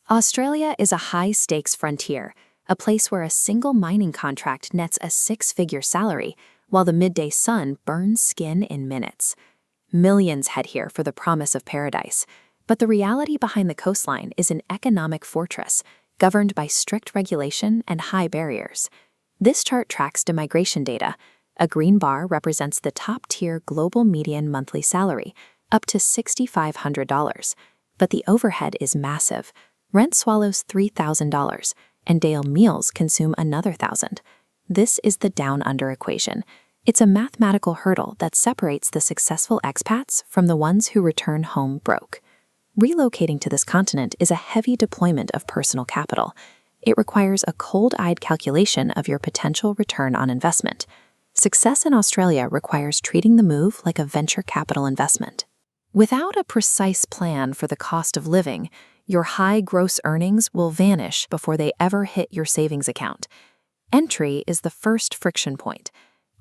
Australia is a high-stakes frontier, a place where a single mining contract nets a six-figure salary, while the midday sun burns skin in minutes. Millions head here for the promise of paradise, but the reality behind the coastline is an economic fortress, governed by strict regulation and high barriers. This chart tracks demigration data. A green bar represents the top-tier global median monthly salary, up to $6,500. But the overhead is massive. Rent swallows $3,000, and daily meals consume another $1,000. This is the down-under equation. It's a mathematical hurdle that separates the successful expats from the ones who return home broke. Relocating to this continent is a heavy deployment of personal capital. It requires a cold-eyed calculation of your potential return on investment. Success in Australia requires treating the move like a venture capital investment. Without a precise plan for the cost of living, your high gross earnings will vanish before they ever hit your savings account. Entry is the first friction point.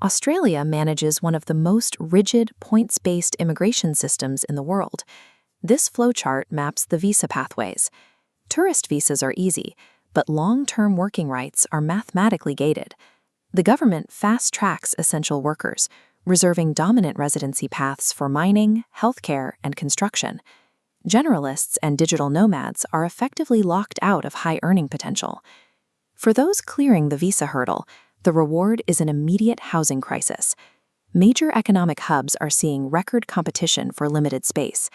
Australia manages one of the most rigid, points-based immigration systems in the world. This flowchart maps the visa pathways. Tourist visas are easy, but long-term working rights are mathematically gated. The government fast-tracks essential workers, reserving dominant residency paths for mining, healthcare, and construction. Generalists and digital nomads are effectively locked out of high earning potential. For those clearing the visa hurdle, the reward is an immediate housing crisis. Major economic hubs are seeing record competition for limited space.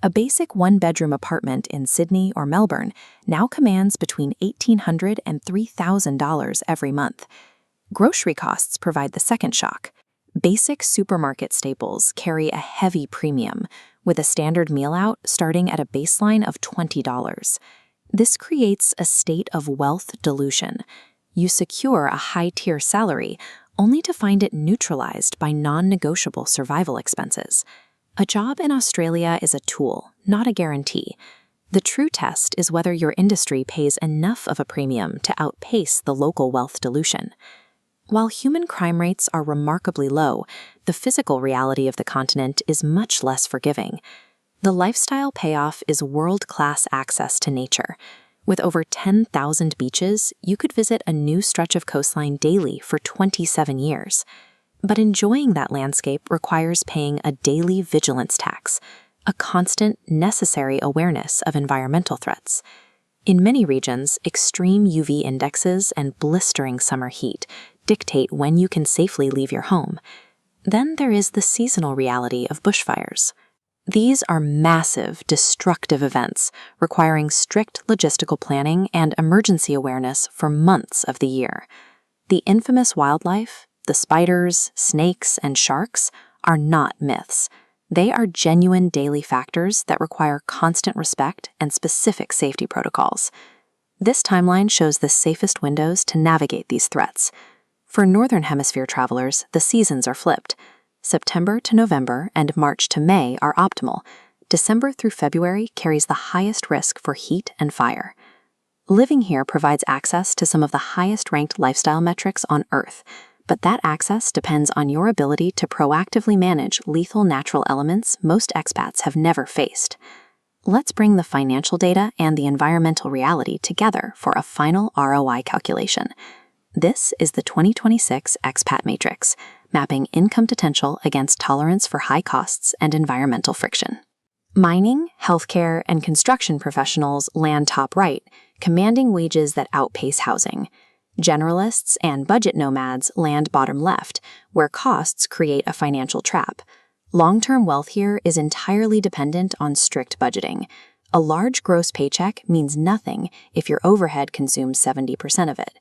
A basic one-bedroom apartment in Sydney or Melbourne now commands between $1,800 and $3,000 every month. Grocery costs provide the second shock. Basic supermarket staples carry a heavy premium, with a standard meal out starting at a baseline of $20. This creates a state of wealth dilution. You secure a high-tier salary only to find it neutralized by non-negotiable survival expenses. A job in Australia is a tool, not a guarantee. The true test is whether your industry pays enough of a premium to outpace the local wealth dilution. While human crime rates are remarkably low, the physical reality of the continent is much less forgiving. The lifestyle payoff is world-class access to nature. With over 10,000 beaches, you could visit a new stretch of coastline daily for 27 years. But enjoying that landscape requires paying a daily vigilance tax, a constant, necessary awareness of environmental threats. In many regions, extreme UV indexes and blistering summer heat dictate when you can safely leave your home. Then there is the seasonal reality of bushfires. These are massive, destructive events requiring strict logistical planning and emergency awareness for months of the year. The infamous wildlife, the spiders, snakes, and sharks, are not myths. They are genuine daily factors that require constant respect and specific safety protocols. This timeline shows the safest windows to navigate these threats. For Northern Hemisphere travelers, the seasons are flipped. September to November and March to May are optimal. December through February carries the highest risk for heat and fire. Living here provides access to some of the highest-ranked lifestyle metrics on Earth, but that access depends on your ability to proactively manage lethal natural elements most expats have never faced. Let's bring the financial data and the environmental reality together for a final ROI calculation. This is the 2026 Expat Matrix, mapping income potential against tolerance for high costs and environmental friction. Mining, healthcare, and construction professionals land top right, commanding wages that outpace housing. Generalists and budget nomads land bottom left, where costs create a financial trap. Long-term wealth here is entirely dependent on strict budgeting. A large gross paycheck means nothing if your overhead consumes 70% of it.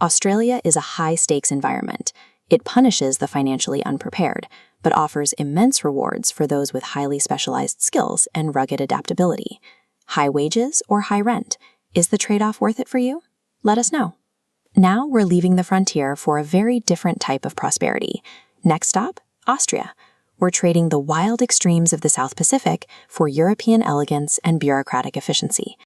Australia is a high-stakes environment. It punishes the financially unprepared, but offers immense rewards for those with highly specialized skills and rugged adaptability. High wages or high rent? Is the trade-off worth it for you? Let us know. Now we're leaving the frontier for a very different type of prosperity. Next stop, Austria. We're trading the wild extremes of the South Pacific for European elegance and bureaucratic efficiency.